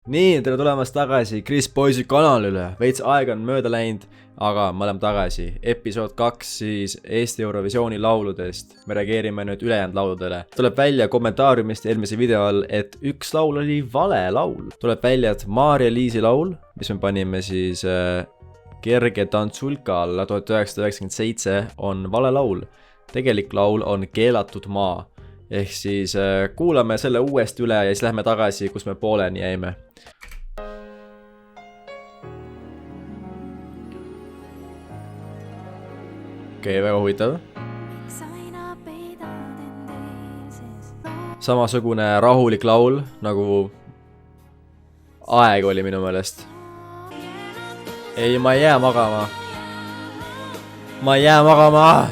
Nii, tere tulemast tagasi Kris Poisi kanalile. Veits aega on mööda läinud, aga me oleme tagasi. Episood 2 siis Eesti Eurovisiooni lauludest. Me reageerime nüüd ülejäänud lauludele. Tuleb välja kommentaariumist eelmise video all, et üks laul oli vale laul. Tuleb välja, et Maarja-Liisi laul, mis me panime siis Kerge Tantsulka alla 1997, on vale laul. Tegelik laul on Keelatud maa. Ehk siis kuulame selle uuesti üle ja siis lähme tagasi, kus me pooleni jäime. Okei, väga huvitav. Samasugune rahulik laul, nagu aeg oli minu meelest. Ei, ma ei jää magama. Ma ei jää magama!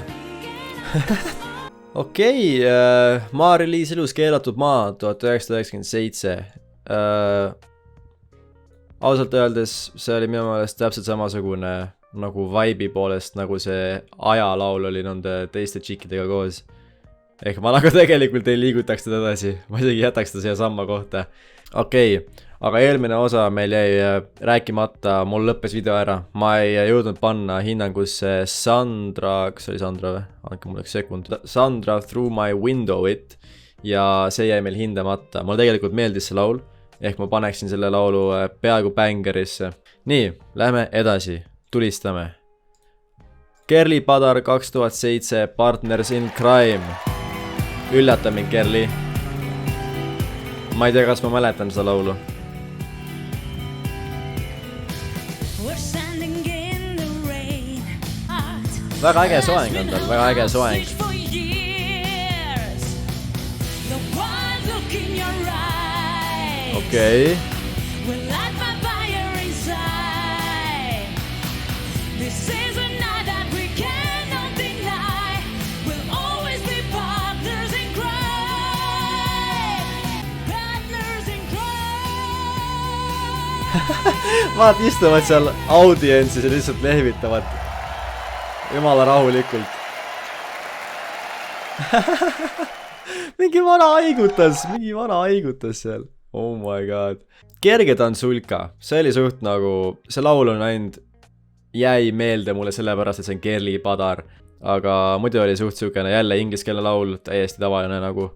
Okei, Maarja-Liis ilus Keelatud maa 1997. Ausalt öeldes see oli minu meelest täpselt samasugune nagu vibe'i poolest, nagu see ajalaul oli nende teiste tšikkidega koos. Ehk ma nagu tegelikult ei liigutaks teda edasi, ma isegi jätaks ta siia samma kohta. Okei, aga eelmine osa meil jäi rääkimata, mul lõppes video ära. Ma ei jõudnud panna hinnangusse Sandra, kas oli Sandra või? Andke mul üks sekund. Sandra Through My Window It ja see jäi meil hindamata. Mulle tegelikult meeldis see laul, ehk ma paneksin selle laulu peaaegu bängerisse. Nii, lähme edasi. Tulistame. Kerli Padar 2007 Partners in Crime. Üllata mind, Kerli. Ma ei tea, kas ma mäletan seda laulu. Väga äge soeng on tal, väga äge soeng. Okei. Vaat istuvad seal audientsis ja lihtsalt lehvitavad jumala rahulikult. mingi vana haigutas seal. Oh my god. Kerge Tantsulka, see oli suht nagu, see laul on ainult jäi meelde mulle sellepärast, et see on Kerli Padar. Aga muidu oli suht sükene jälle ingliskeelne laul, täiesti tavaline nagu.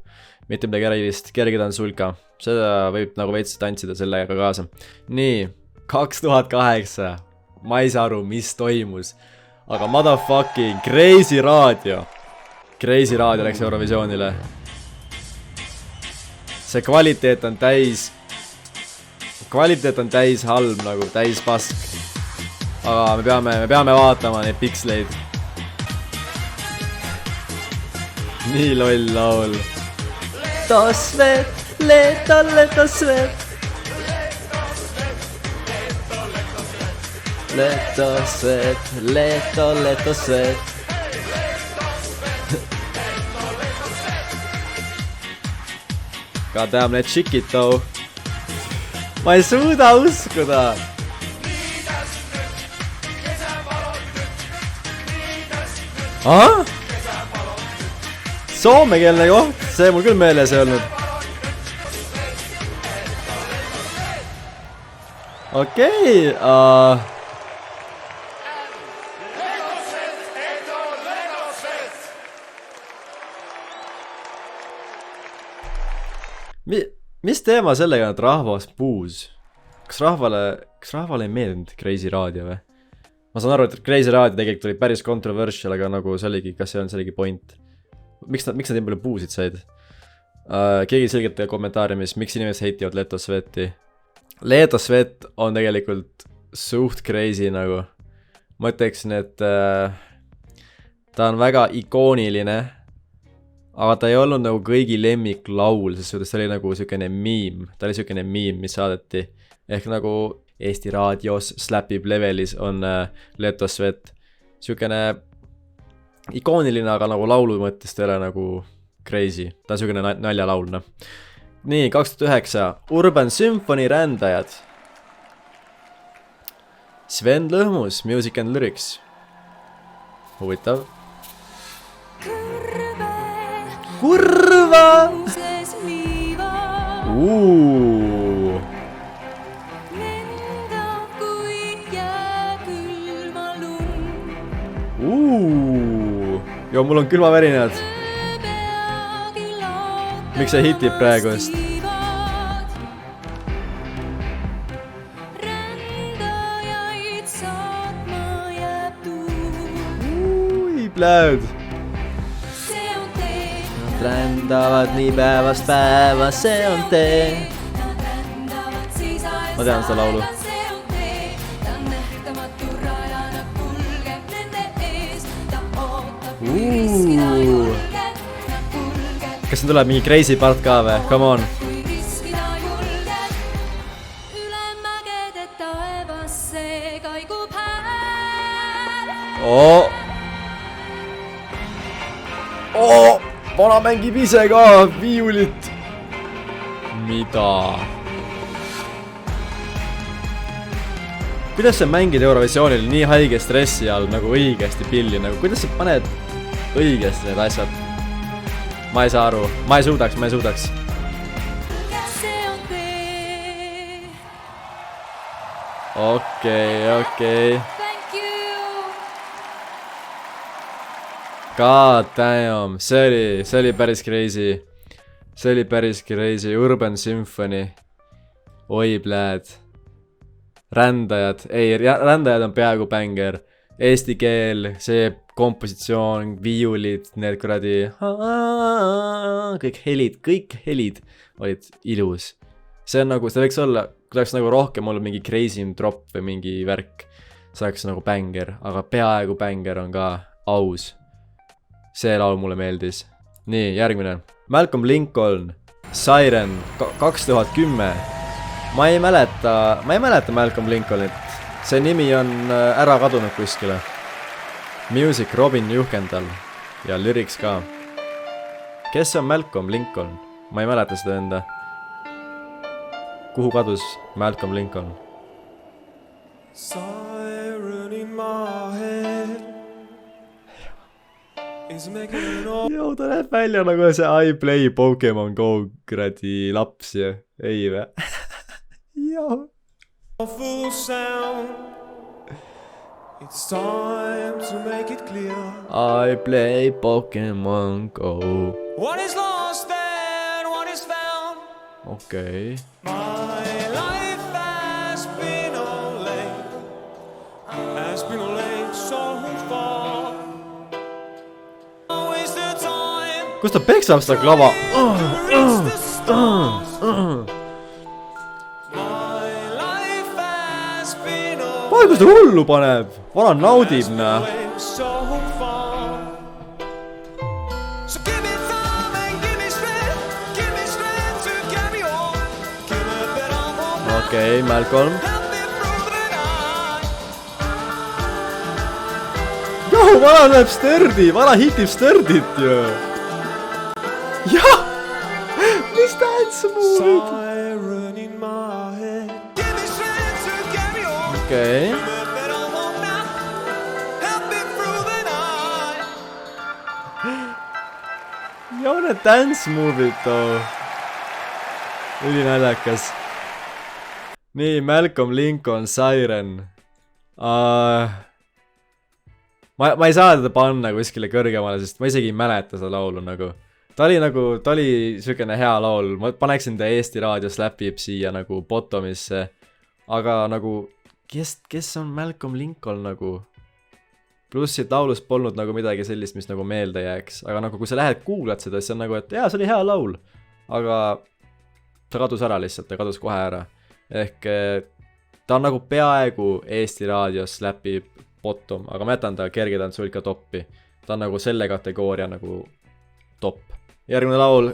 Mitte midagi erilist, Kerge Tantsulka. Seda võib nagu veits tantsida sellega kaasa. Nii, 2008. Ma ei saa aru, mis toimus. Aga motherfucking Crazy Radio. Crazy Radio läks Eurovisioonile. See kvaliteet on täis halb nagu, täis pask. Aga me peame vaatama neid piksleid. Nii loll laul. Leto svet. God damn, need tšikid too. Ma ei suuda uskuda. Aha? Soomekeelne koht, see mul küll meeles ei olnud. Okei, mis teema sellega on, et rahvas puus? Kas rahvale ei meeldinud Crazy Radio või? Ma saan aru, et Crazy Radio tegelikult oli päris controversial, aga nagu see oligi, kas see on sellegi point? Miks nad nii palju puusid said? Keegi selgete kommentaariumis, miks inimesed heitivad Leto Sveti? Leto Svet on tegelikult suht crazy nagu. Ma ütleksin, et ta on väga ikooniline, aga ta ei olnud nagu kõigi lemmik laul, sest ta oli nagu sükene meme. Ta oli sükene meme, mis saadeti. Ehk nagu Eesti raadios Slapib levelis on Leto Svet. Sükene ikooniline, aga nagu laulu mõttes ta ei ole nagu crazy. Ta on sükene naljalaulna. Nii, 2009. Urban Symphony rändajad. Sven Lõhmus, Music and Lyrics. Huvitav. Kurva! joo, mul on külmavärinad. Miks see hitib praegust? Pläud. Nad rändavad nii päevast päeva, see on tee. Ma tean seda laulu. Kas siin tuleb mingi crazy part ka või? Come on. Vana mängib ise ka viiulit. Mida? Kuidas sa mängid Eurovisioonil nii haige stressi all nagu õigesti pilli? Nagu, kuidas sa paned õigesti need asjad? Ma ei saa aru. Ma ei suudaks. Okei. God damn, see oli päris crazy. Urban Symphony. Oi pläd. Rändajad on peaaegu bänger. Eesti keel, see kompositsioon, viiulid, need kuradi kõik helid olid ilus. See on nagu, see võiks olla, kui oleks nagu rohkem olnud mingi crazy drop või mingi värk, see oleks nagu bänger, aga peaaegu bänger on ka aus. See laul mulle meeldis. Nii, järgmine. Malcolm Lincoln, Siren, 2010. Ma ei mäleta Malcolm Lincolnit. See nimi on ära kadunud kuskile. Music Robin Juhkendal ja lyrics ka. Kes on Malcolm Lincoln? Ma ei mäleta seda enda. Kuhu kadus Malcolm Lincoln? Siren in my head. Joo, ta näeb välja nagu see I play Pokemon Go kuradi laps ja ei vä? Joo. I play Pokemon Go. What is lost and what is found? Okei. My life has been a lake so far. Kus ta peksab seda klava? Vahe, kus ta hullu paneb? Vana naudib, näe. Okei, Malcolm. Joo, vana näeb stördi, vana hitib stördit ju. Jah! Mis dance movie? Okei. Joo, need dance movie too. Üli naljakas. Nii, Malcolm Lincoln, Siren. Ma ei saa teda panna kuskile kõrgemale, sest ma isegi ei mäleta seda laulu nagu. Ta oli sükene hea laul, ma paneksin ta Eesti raadios läpib siia nagu bottomisse, aga nagu, kes on Malcolm Lincoln nagu? Pluss siit laulus polnud nagu midagi sellist, mis nagu meelde jääks, aga nagu kui sa lähed kuulad seda, siis on nagu, et jaa, see oli hea laul, aga ta kadus ära lihtsalt, ta kadus kohe ära. Ehk ta on nagu peaaegu Eesti raadios läpib bottom, aga ma jätan ta kergedant sulka toppi. Ta on nagu selle kategooria nagu top. Järgmine laul.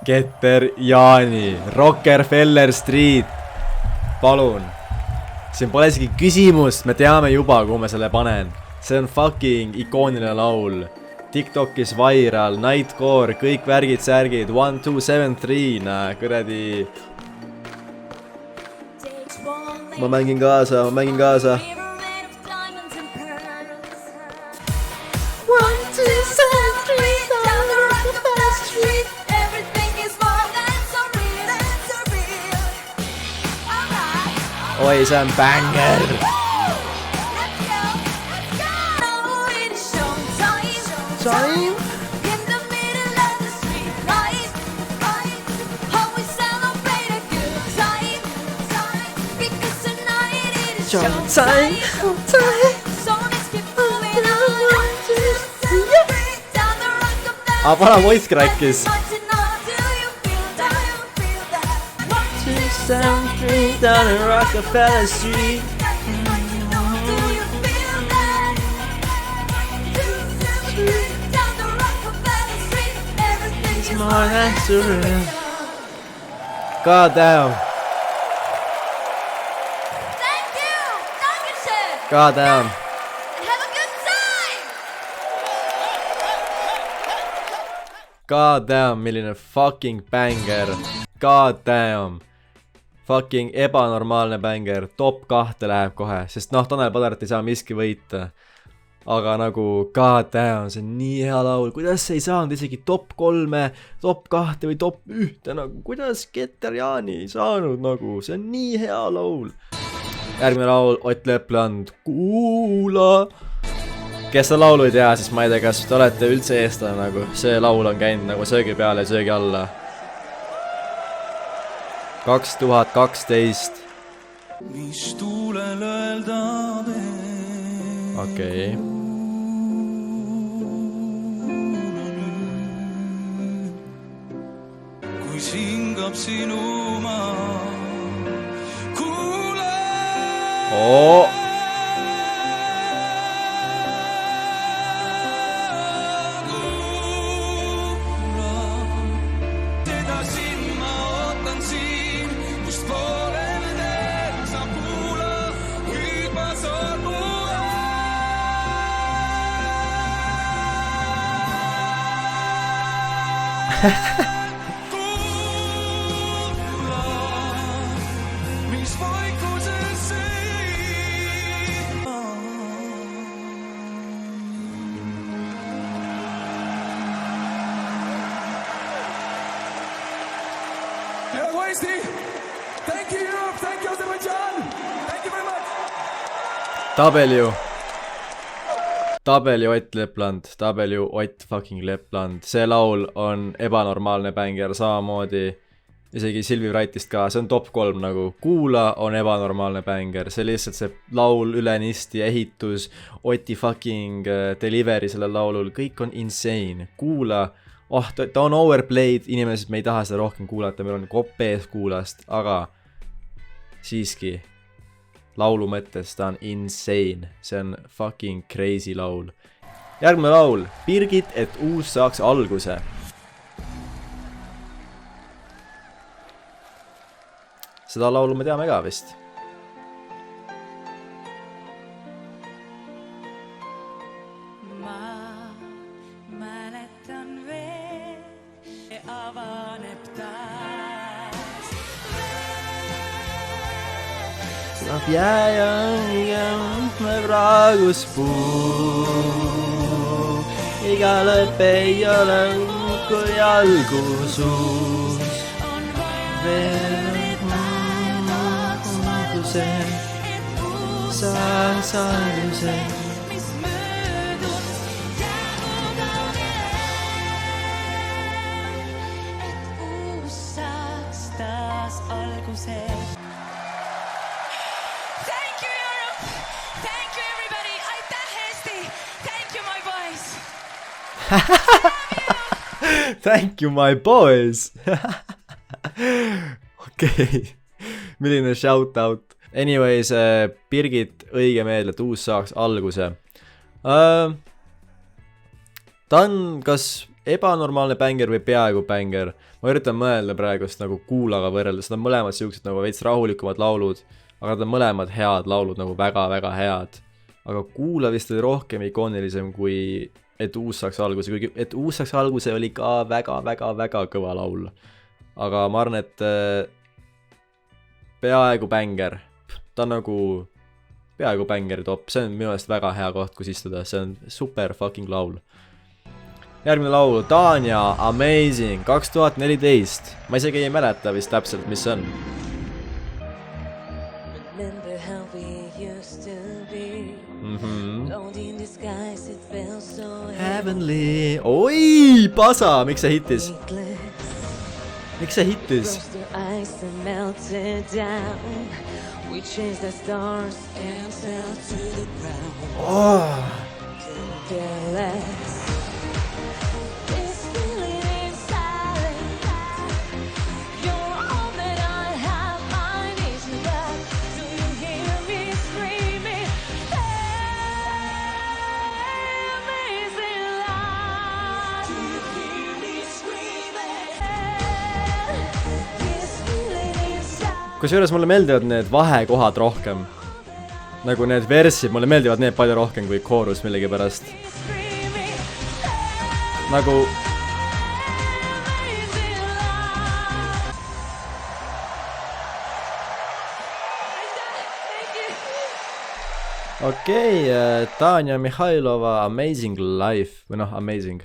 Keter Jaani, Rockefeller Street. Palun. Siin pole isegi küsimust, me teame juba, kuhu me selle panen. See on fucking ikooniline laul. TikTokis viral, Nightcore, kõik värgid, särgid, 1, 2, 7, 3, kuradi. Ma mängin kaasa. Oi, see on banger. time. Pana voice crack'is. 273 down in Rockefeller Street. It's more than surreal. God damn. Thank you. Dankeschön. God damn. Have a good time. God damn, milline fucking banger. God damn. Fucking ebanormaalne banger. Top 2 läheb kohe, sest noh, Tanel Padarat ei saa miski võita. Aga nagu, god damn, see on nii hea laul. Kuidas see ei saanud isegi top 3, top 2 või top 1 nagu, kuidas Keter Jaani ei saanud nagu, see on nii hea laul. Järgmine laul, Ott Lepland, Kuula. Kes seda laulu ei tea, siis ma ei tea, kas te olete üldse eestlane nagu, see laul on käinud nagu söögi peale ja söögi alla. 2012. Mis tuulel öelda Okei. Kui singab sinu maa kuule Teda siin ma ootan siin Kust poolel teel sa kuula Kuid ma sormu Mis vaikuses Hello Eesti! Thank you Europe! Thank you Azerbaijan! Thank you very much! W Ott Lepland, W Ott fucking Lepland. See laul on ebanormaalne banger samamoodi. Isegi Silvi Wrightist ka, see on top 3 nagu. Kuula on ebanormaalne banger. See lihtsalt see laul ülenisti, ehitus, Oti fucking delivery sellel laulul. Kõik on insane. Kuula, ta on overplayed, inimesed me ei taha seda rohkem kuulata, meil on kopp ees Kuulast, aga siiski laulu mõttes ta on insane. See on fucking crazy laul. Järgmine laul, Birgit, et uus saaks alguse. Seda laulu me teame ka vist. Ma mäletan veel, avaneb taas. Saab jääja praegus puu. Iga lõpp ei ole kui algusus. Veel Saasaaluse Mis möödus, jäänud on et uus saaks taas alguse. Thank you Europe! Thank you everybody! Aitäh Eesti! Thank you my boys! Thank you my boys. Okei. Milline shout out. Anyways, Birgit õige meel, et uus saaks alguse. Ta on kas ebanormaalne banger või peaaegu banger. Ma üritan mõelda praegust nagu Kuulaga võrreldes. Nad on mõlemad siuksed nagu veits rahulikumad laulud, aga nad on mõlemad head laulud, nagu väga-väga head. Aga Kuula vist oli rohkem ikoonilisem kui et uus saaks alguse. Kuigi et uus saaks alguse oli ka väga-väga-väga kõva laul. Aga ma arvan, et peaaegu banger. Ta on nagu peaaegu bangeri top. See on minu eest väga hea koht, kus istuda. See on super fucking laul. Järgmine laul, Tanja, Amazing, 2014. Ma isegi ei mäleta vist täpselt, mis see on. Remember how we used to be. Lonely in disguise, it felt so Heavenly. Oi, pasa, miks see hittis? heavenless. Miks see hittis? Froze the ice and melted down. We chased the stars and fell to the ground. Couldn't care less. This feeling inside, you're all that I have. I need you back. Do you hear me screaming? Amazing life. Do you hear me screaming? This feeling inside. Kusjuures mulle meeldivad need vahekohad rohkem. Nagu need versid, mulle meeldivad need palju rohkem kui koorus millegipärast. Nagu okei, Tanja Mihhailova Amazing Life või noh, Amazing.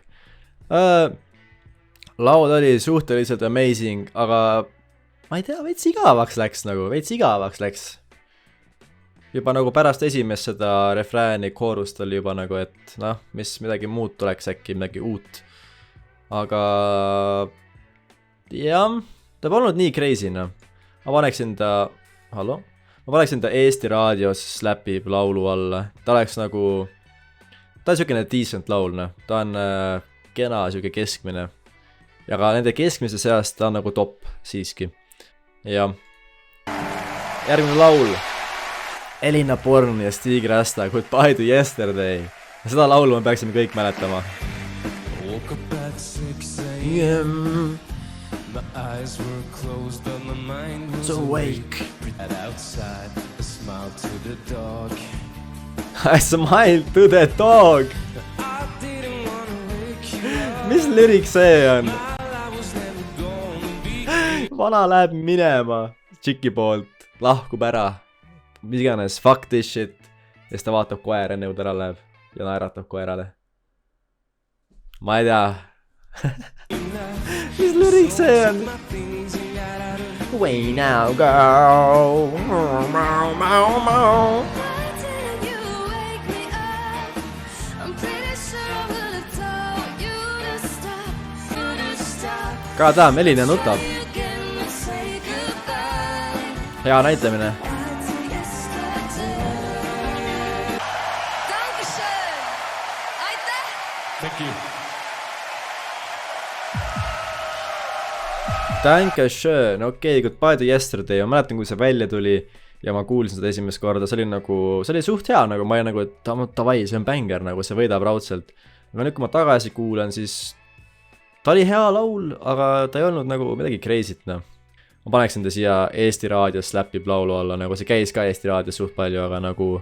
Laul oli suhteliselt amazing, aga ma ei tea, veits igavaks läks. Juba nagu pärast esimest seda refrääni koorust oli juba nagu, et noh, mis midagi muud tuleks äkki, midagi uut. Aga jah, ta polnud nii crazy, noh. Ma paneksin ta Eesti raadios läpib laulu alla. Ta oleks nagu, ta on siukene decent laul, noh. Ta on kena, siuke keskmine. Ja ka nende keskmise seast ta on nagu top siiski. Ja järgmine laul. Elina Born ja Stig Rasta, Goodbye to Yesterday. Ja seda laulu me peaksime kõik mäletama. Woke up at 6 a.m. My eyes were closed but my mind was awake. And outside I smiled to the dog. I smiled to the dog. I didn't wanna wake you up Mis lyric see on? while I was never gonna be. Vana läheb minema Tšiki poolt, lahkub ära. Mis iganes, fuck this shit. Ja siis ta vaatab koer enne kui ta ära läheb ja naeratab koerale. Ma ei tea. Mis lyric see on? Way now girl. Why didn't you wake me up? I'm pretty sure I would have told you to stop. Ka ta, Melina nutab. You can say goodbye Hea näitamine. to yesterday. Dankeschön. Aitäh. Thank you. Dankeschön, okei, Goodbye to Yesterday. Ma mäletan, kui see välja tuli ja ma kuulsin seda esimest korda, see oli suht hea, nagu ma olin nagu, et davai, see on bänger, nagu see võidab raudselt. Aga nüüd, kui ma tagasi kuulan, siis ta oli hea laul, aga ta ei olnud nagu midagi crazy't, noh. Ma paneksin ta siia Eesti raadios läpib laulu alla, nagu see käis ka Eesti raadios suht palju, aga nagu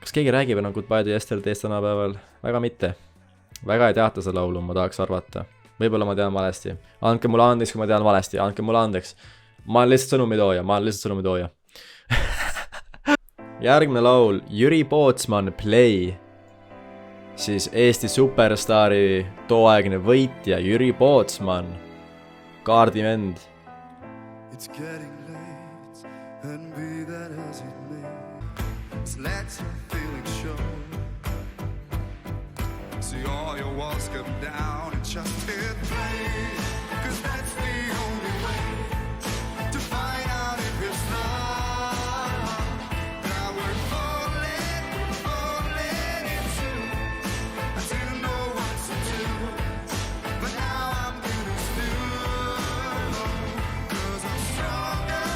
kas keegi räägib enam Goodbye to Yesterday's tänapäeval? Väga mitte. Väga ei teata seda laulu, ma tahaks arvata. Võib-olla ma tean valesti. Andke mulle andeks, kui ma tean valesti. Andke mulle andeks. Ma olen lihtsalt sõnumitooja. Järgmine laul, Jüri Pootsman, Play. Siis Eesti superstaari tooaegne võitja, Jüri Pootsman. Kaardivend. It's getting late, and be that as it may, just let your feelings show. See all your walls come down and just hit play, 'cause that's the only way to find out if it's love. Now we're falling into, I didn't know what to do, but now I'm gonna still, 'cause I'm stronger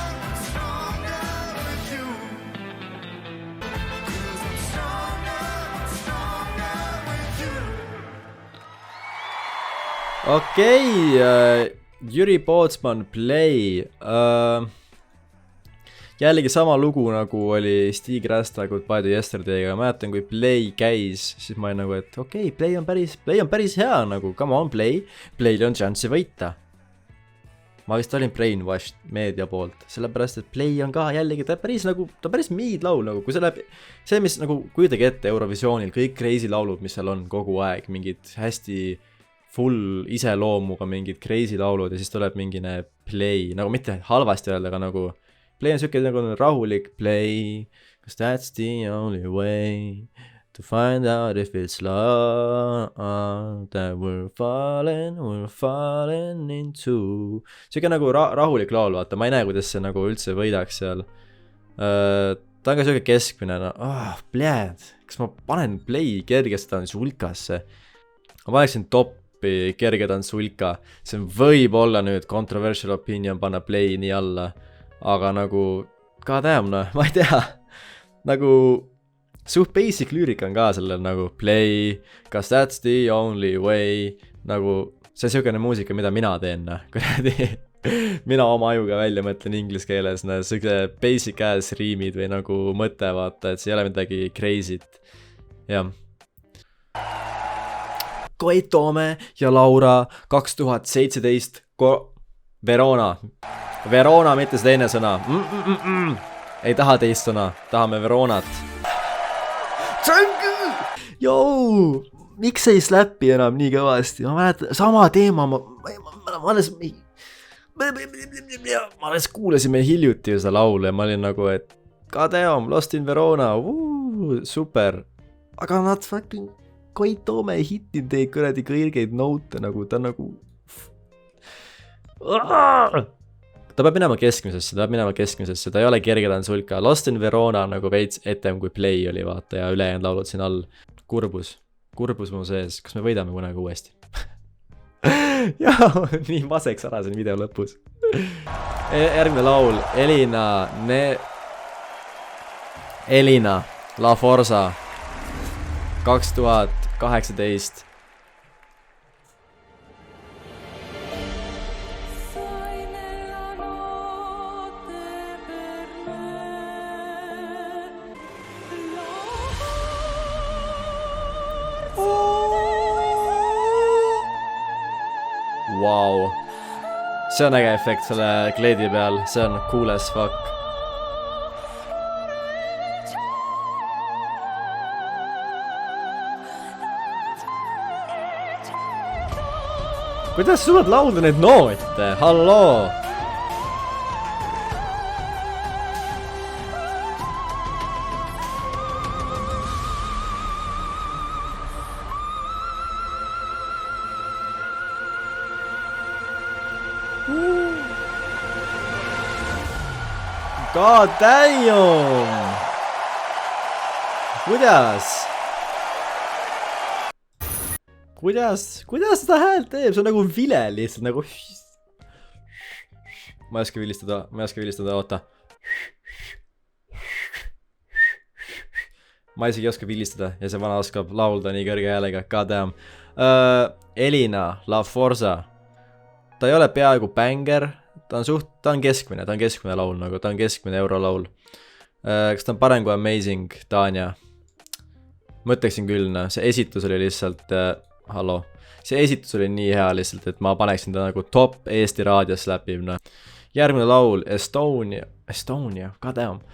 with you. 'Cause I'm stronger with you. Okei, Jüri Pootsman, Play. Jällegi sama lugu nagu oli Stig Rasta Goodbye to Yesterday'ga. Mäletan, kui Play käis, siis ma olin nagu, et okei, Play on päris hea, nagu come on Play'l on šanssi võita. Ma vist olin brainwashed meedia poolt, sellepärast, et Play on ka jällegi, ta päris mid laul, nagu kui see mis nagu, kujutage ette Eurovisioonil, kõik crazy laulud, mis seal on kogu aeg, mingid hästi full iseloomuga mingid crazy laulud ja siis tuleb mingine Play, nagu mitte halvasti öelda, aga nagu Play on siuke nagu rahulik play, cause that's the only way to find out if it's love that we're falling into. Siuke nagu rahulik laul, vaata, ma ei näe, kuidas see nagu üldse võidaks seal. Ta on ka siuke keskmine, kas ma panen play kergestantsulkasse? Ma paneksin toppi kergetantsulka, see võib olla nüüd controversial opinion panna play nii alla, aga nagu, god damn, ma ei tea, nagu suht basic lüürika on ka sellel nagu play, cause that's the only way, nagu see on siukene muusika, mida mina teen, kuradi. Mina oma ajuga välja mõtlen inglise keeles, siuke basic ass riimid või nagu mõte, vaata, et see ei ole midagi crazy't. Jah. Koit Toome ja Laura 2017 Verona, mitte see teine sõna. Ei taha teist sõna, tahame Veronat. Jou, miks ei slappi enam nii kõvasti? Ma mäletan, sama teema, ma alles kuulasime hiljuti ju seda laulu ja ma olin nagu, et god damn, Lost in Verona, super. Aga nad fucking Koit Toome ei hittinud teid kuradi kõrgeid note, nagu ta nagu ta peab minema keskmisesse, ta ei ole kergetantsulka. Lost in Verona nagu veits etem kui play oli, vaata, ja ülejäänud laulud siin all. Kurbus mu sees, kas me võidame kunagi uuesti? Jaa, nii maseks ära siin video lõpus. Järgmine laul, Elina La Forza 2018. Wow. See on äge efekt selle kleedi peal, see on cool as fuck. Kuidas suudad laulda neid noote? Halloo! God damn! Kuidas seda häält teeb? See on nagu vile lihtsalt, nagu ma ei oska vilistada, oota. Ma isegi ei oska vilistada ja see vana oskab laulda nii kõrge häälega, god damn. Elina La Forza. Ta ei ole peaaegu banger, ta on keskmine laul, nagu ta on keskmine eurolaul. Kas ta on parem kui Amazing, Tanja? Mõtleksin küll, see esitus oli lihtsalt, see esitus oli nii hea lihtsalt, et ma paneksin ta nagu top Eesti raadios läbiv. Järgmine laul, Estonia, god damn.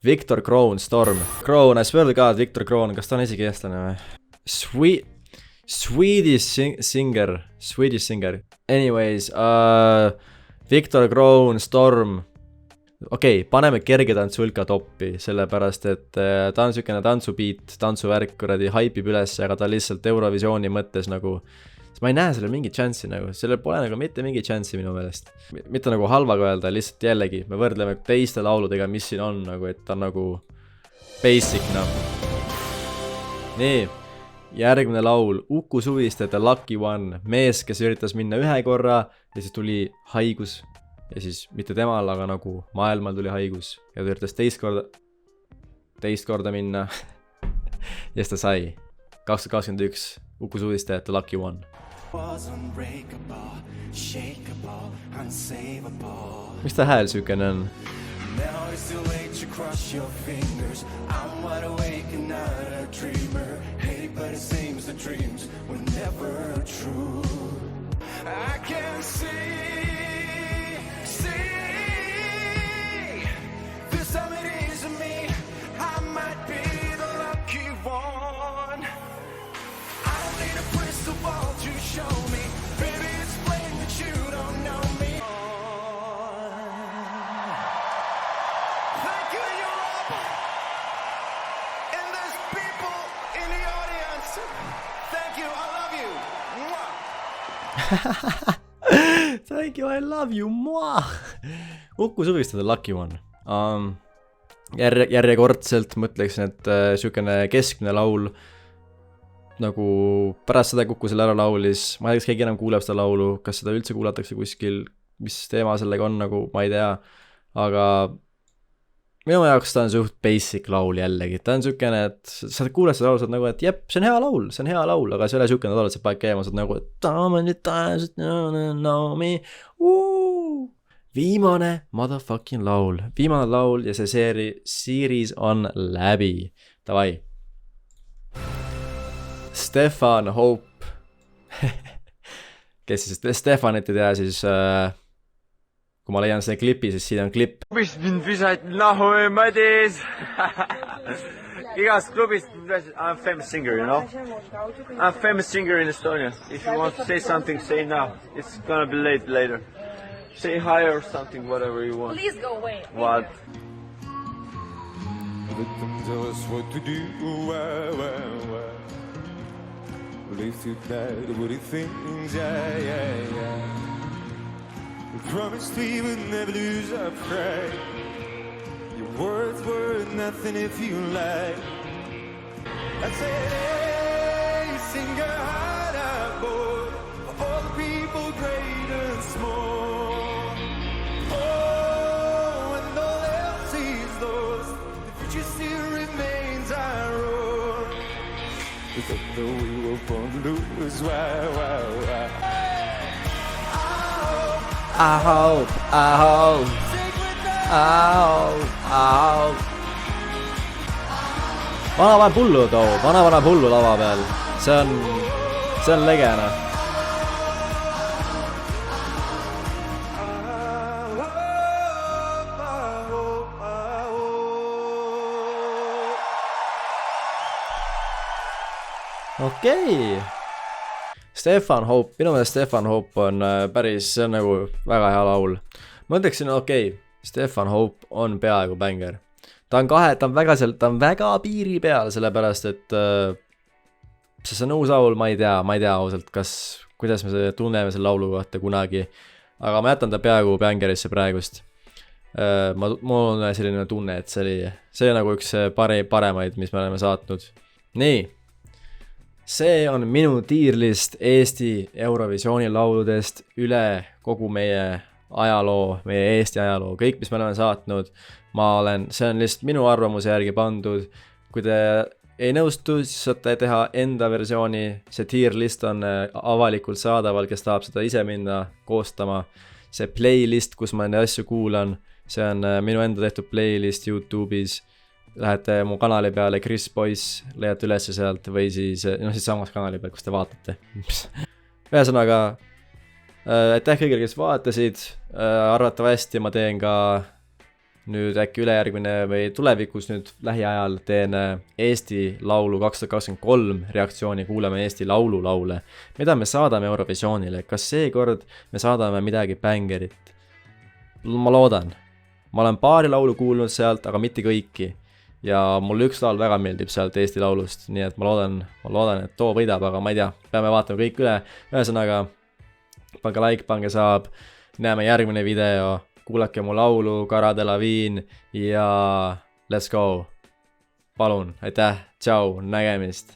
Victor Kroon, Storm. Kroon, I swear to God, Victor Kroon, kas ta on isegi eestlane või? Swedish singer. Anyways, Victor Kroon, Storm. Okei, paneme kergetantsulka toppi, sellepärast, et ta on sükene tantsubiit, tantsuvärk, kuradi haipib üles, aga ta lihtsalt Eurovisiooni mõttes nagu, ma ei näe sellel mingit chanssi nagu, sellel pole nagu mitte mingit chanssi minu meelest. Mitte nagu halvaga öelda, lihtsalt jällegi, me võrdleme teiste lauludega, mis siin on, nagu, et ta on nagu basic, Nii, järgmine laul, Uku Suviste, The Lucky One, mees, kes üritas minna ühe korra ja siis tuli haigus. Ja siis mitte temal, aga nagu maailmal tuli haigus ja ta üritas teist korda minna ja siis ta sai 2021 Uku Suviste, The Lucky One. Miks ta hääl sükene on? Now it's too late to cross your fingers. I'm wide awake and not a dreamer. Hey, but it seems the dreams were never true. I can see this time it isn't me. I might be the lucky one. I don't need a crystal ball to show me. Baby, it's plain that you don't know me. people in the audience, thank you, I love you. Mwah. Thank you, I love you, moi. Uku Suviste, The Lucky One. Järjekordselt mõtleksin, et sükene keskmine laul, nagu pärast seda Kuku selle ära laulis, ma ei tea, kas keegi enam kuuleb seda laulu, kas seda üldse kuulatakse kuskil, mis teema sellega on, nagu ma ei tea, aga minu jaoks ta on suht basic laul jällegi, ta on sükene, et sa kuuled seda laulu, sa oled nagu, et jep, see on hea laul, aga see ei ole sükene laul, et sa paned käima, sa oled nagu, et daamad ja taased, no me, viimane motherfucking laul ja see series on läbi. Davai. Stefan Hope. Kes siis Stefanit ei tea, siis kui ma leian selle klipi, siis siin on klipp. Klubist mind visati nahu Madis. Igast klubist I'm famous singer, you know? I'm famous singer in Estonia. If you want to say something, say now. It's gonna be late later. Say hi or something, whatever you want. Please go away. What? Let them tell us what to do. Live tonight, what he thinks, yeah. We promised we would never lose our pride. Your words were nothing if you lied. I said, hey, sing your heart out, boy, for all the people great and small. Oh, when all else is lost, the future still remains our own. We thought that we were born to lose, wow. I hope. Vana paneb hullu lava peal. See on legene. Okei. Stefan Hope, minu meelest Stefan Hope on päris, see on nagu väga hea laul. Ma ütleksin, okei, Stefan Hope on peaaegu bänger. Ta on väga piiri peal, sellepärast, et see on uus laul, ma ei tea ausalt, kuidas me tunneme selle laulu kohta kunagi, aga ma jätan ta peaaegu bängerisse praegust. Mul on selline tunne, et see oli nagu üks paremaid, mis me oleme saatnud. Nii. See on minu tiirlist Eesti Eurovisiooni lauludest üle kogu meie ajaloo, meie Eesti ajaloo, kõik, mis me oleme saatnud. See on lihtsalt minu arvamuse järgi pandud. Kui te ei nõustu, siis saate teha enda versiooni. See tiirlist on avalikult saadaval, kes tahab seda ise minna koostama. See playlist, kus ma neid asju kuulan, see on minu enda tehtud playlist YouTube'is. Lähete mu kanali peale Chris Boyce, leiate üles sealt või siis samas kanali peal, kus te vaatate. Ühesõnaga, aitäh kõigile, kes vaatasid. Arvatavasti ma teen ka nüüd äkki ülejärgmine või tulevikus nüüd lähiajal teen Eesti laulu 2023 reaktsiooni, kuuleme Eesti laule. Mida me saadame Eurovisioonile? Kas seekord me saadame midagi bängerit? Ma loodan. Ma olen paari laulu kuulnud sealt, aga mitte kõiki. Ja mul üks laul väga meeldib sealt Eesti laulust, nii et ma loodan, et too võidab, aga ma ei tea, peame vaatama kõik üle. Ühesõnaga, pange like, pange saab, näeme järgmine video, kuulake mu laulu, Cara Delevingne ja let's go. Palun, aitäh, tšau, nägemist.